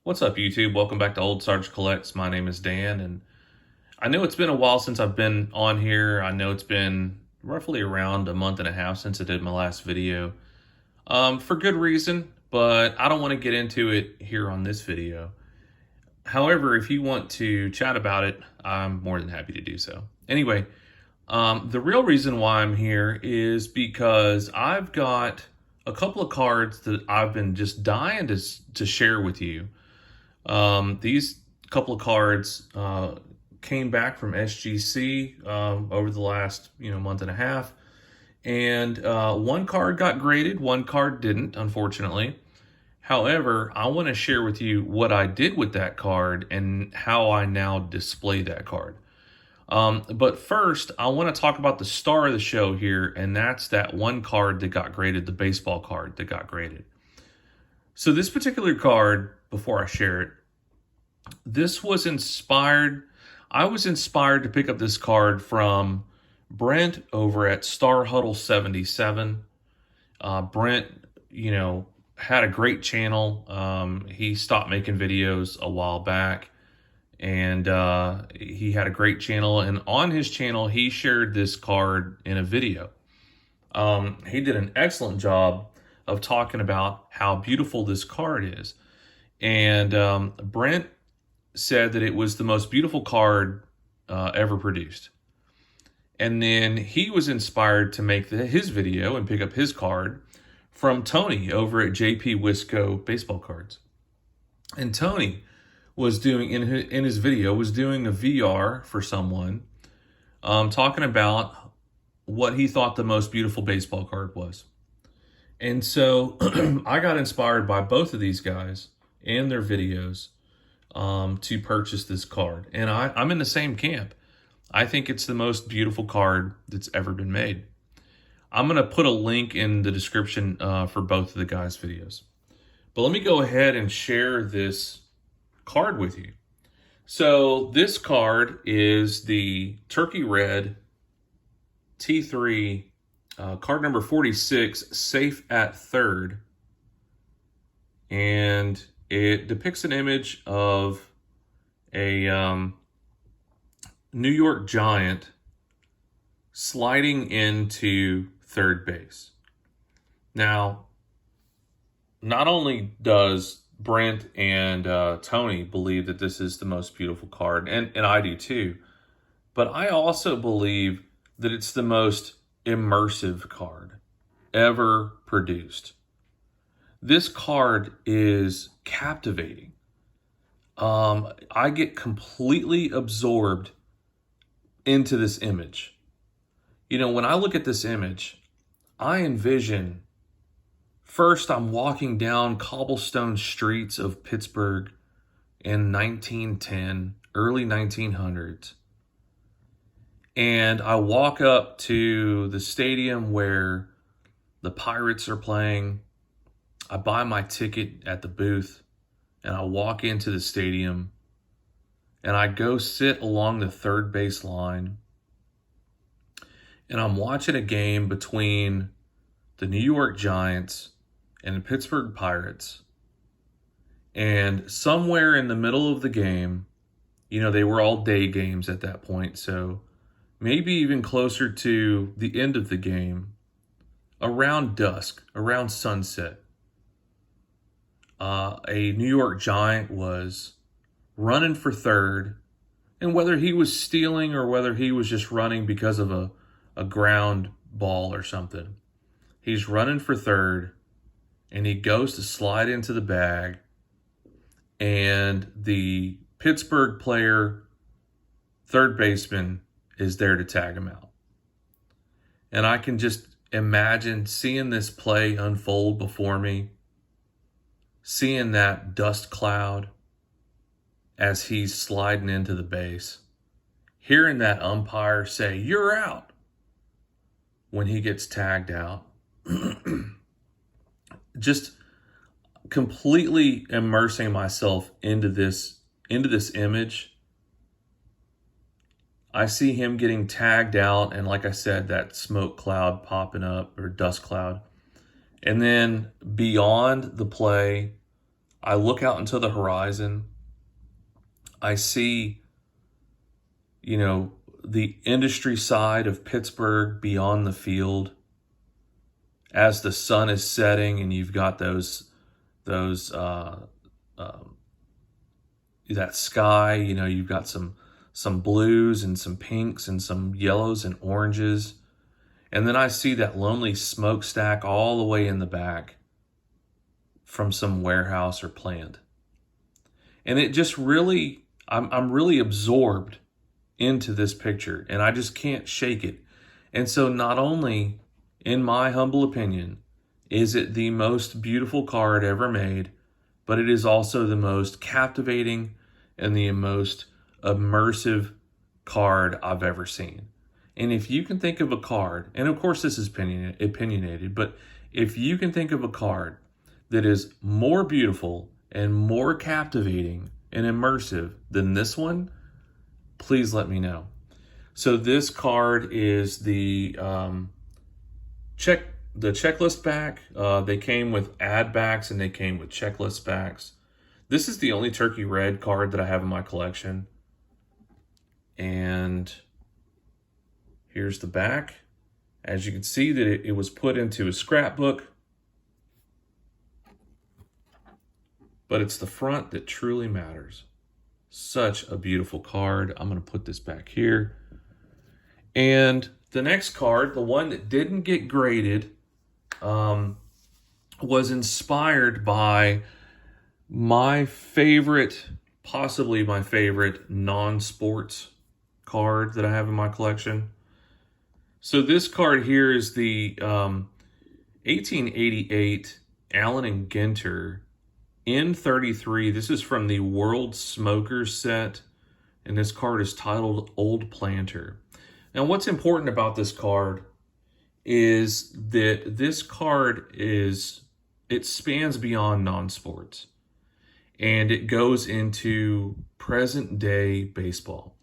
What's up, YouTube? Welcome back to Ol'SargeCollects. My name is Dan, and I know it's been a while since I've been on here. I know it's been roughly around a month and a half since I did my last video, for good reason, but I don't want to get into it here on this video. However, if you want to chat about it, I'm more than happy to do so. Anyway, the real reason why I'm here is because I've got a couple of cards that I've been just dying to share with you. These couple of cards came back from SGC over the last month and a half, and one card got graded, one card didn't, unfortunately. However, I want to share with you what I did with that card and how I now display that card. But first, I want to talk about the star of the show here, and that's that one card that got graded, the baseball card that got graded. So this particular card, before I share it, this was inspired. I was inspired to pick up this card from Brent over at Star Huddle 77. Brent, had a great channel. He stopped making videos a while back, and he had a great channel. And on his channel, he shared this card in a video. He did an excellent job of talking about how beautiful this card is. And Brent said that it was the most beautiful card ever produced. And then he was inspired to make his video and pick up his card from Tony over at JP Wisco Baseball Cards. And Tony was doing, in his video, was doing a VR for someone, talking about what he thought the most beautiful baseball card was. And so I got inspired by both of these guys and their videos to purchase this card. And I'm in the same camp. I think it's the most beautiful card that's ever been made. I'm going to put a link in the description for both of the guys' videos. But let me go ahead and share this card with you. So this card is the Turkey Red T3, card number 46, Safe at Third. And it depicts an image of a New York Giant sliding into third base. Now, not only does Brent and Tony believe that this is the most beautiful card, and I do too, but I also believe that it's the most immersive card ever produced. This card is captivating. I get completely absorbed into this image. When I look at this image, I envision, first I'm walking down cobblestone streets of Pittsburgh in 1910, early 1900s. And I walk up to the stadium where the Pirates are playing. I buy my ticket at the booth, and I walk into the stadium, and I go sit along the third base line, and I'm watching a game between the New York Giants and the Pittsburgh Pirates. And somewhere in the middle of the game, they were all day games at that point, so maybe even closer to the end of the game, around dusk, around sunset, a New York Giant was running for third, and whether he was stealing or whether he was just running because of a ground ball or something, he's running for third, and he goes to slide into the bag, and the Pittsburgh player, third baseman, is there to tag him out. And I can just imagine seeing this play unfold before me, seeing that dust cloud as he's sliding into the base, hearing that umpire say, "You're out," when he gets tagged out. Just completely immersing myself into this image. I see him getting tagged out, and like I said, that smoke cloud popping up, or dust cloud. And then beyond the play, I look out into the horizon. I see, the industry side of Pittsburgh beyond the field as the sun is setting, and you've got those um, that sky. You've got some blues and some pinks and some yellows and oranges, and then I see that lonely smokestack all the way in the back from some warehouse or plant, and it just really, I'm really absorbed into this picture, and I just can't shake it. And so, not only, in my humble opinion, is it the most beautiful card ever made, but it is also the most captivating and the most immersive card I've ever seen. And if you can think of a card, and of course this is opinionated, but if you can think of a card that is more beautiful and more captivating and immersive than this one, please let me know. So this card is the checklist back. They came with ad backs and they came with checklist backs. This is the only turkey red card that I have in my collection. And here's the back. As you can see, that it was put into a scrapbook. But it's the front that truly matters. Such a beautiful card. I'm going to put this back here. And the next card, the one that didn't get graded, was inspired by my favorite, possibly my favorite non-sports card that I have in my collection. So this card here is the 1888 Allen and Ginter N33. This is from the World Smokers set, and this card is titled Old Planter. Now, what's important about this card is that this card it spans beyond non-sports, and it goes into present day baseball.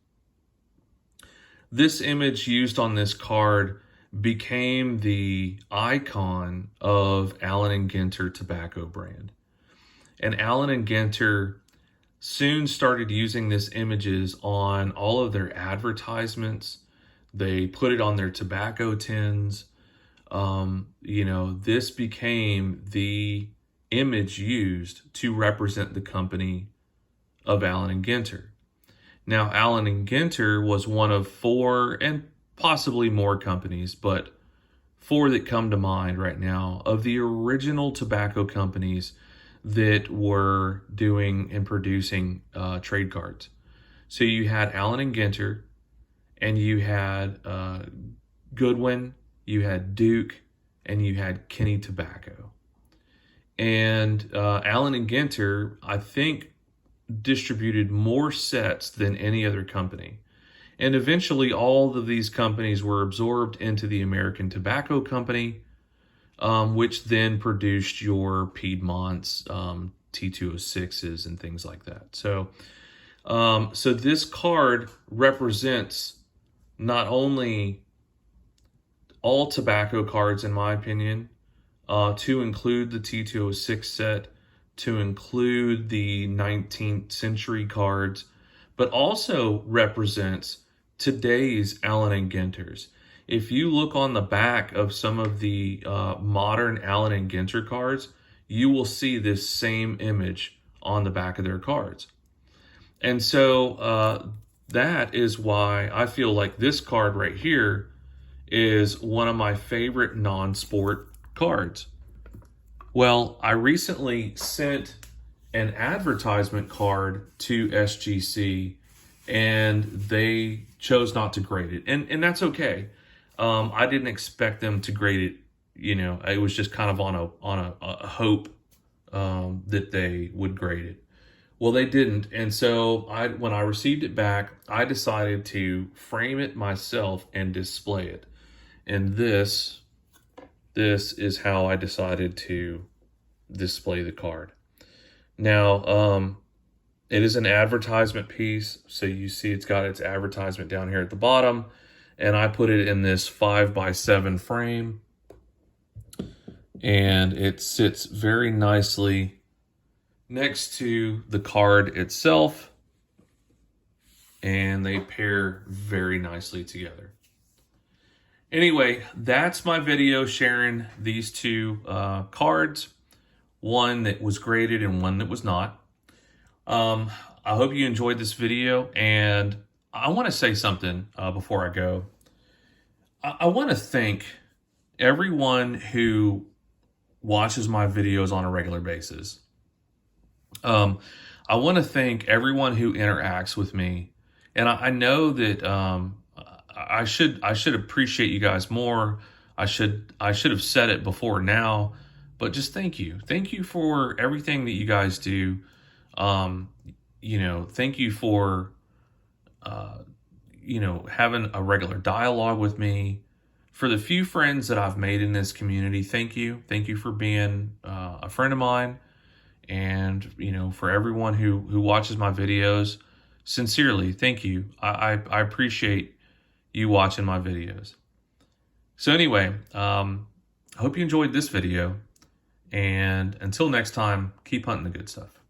This image used on this card became the icon of Allen and Ginter tobacco brand. And Allen and Ginter soon started using this images on all of their advertisements. They put it on their tobacco tins. This became the image used to represent the company of Allen and Ginter. Now, Allen and Ginter was one of 4, and possibly more companies, but 4 that come to mind right now, of the original tobacco companies that were doing and producing trade cards. So you had Allen and Ginter, and you had Goodwin, you had Duke, and you had Kenny Tobacco. And Allen and Ginter, I think, distributed more sets than any other company. And eventually all of these companies were absorbed into the American Tobacco Company, which then produced your Piedmonts, T206s, and things like that. So this card represents not only all tobacco cards, in my opinion, to include the T206 set, to include the 19th century cards, but also represents today's Allen and Ginters. If you look on the back of some of the modern Allen and Ginter cards, you will see this same image on the back of their cards. And so that is why I feel like this card right here is one of my favorite non-sport cards. Well, I recently sent an advertisement card to SGC, and they chose not to grade it. And that's okay. I didn't expect them to grade it. It was just kind of on a hope that they would grade it. Well, they didn't. And so when I received it back, I decided to frame it myself and display it. And this is how I decided to display the card. Now, it is an advertisement piece. So you see it's got its advertisement down here at the bottom. And I put it in this 5x7 frame. And it sits very nicely next to the card itself, and they pair very nicely together. Anyway, that's my video sharing these two cards, one that was graded and one that was not. I hope you enjoyed this video, and I want to say something before I go. I want to thank everyone who watches my videos on a regular basis. I want to thank everyone who interacts with me, and I know that I should appreciate you guys more. I should have said it before now, but just thank you for everything that you guys do. Thank you for having a regular dialogue with me. For the few friends that I've made in this community, thank you for being a friend of mine. And for everyone who watches my videos, sincerely, thank you. I appreciate you watching my videos. So anyway, I hope you enjoyed this video, and until next time, keep hunting the good stuff.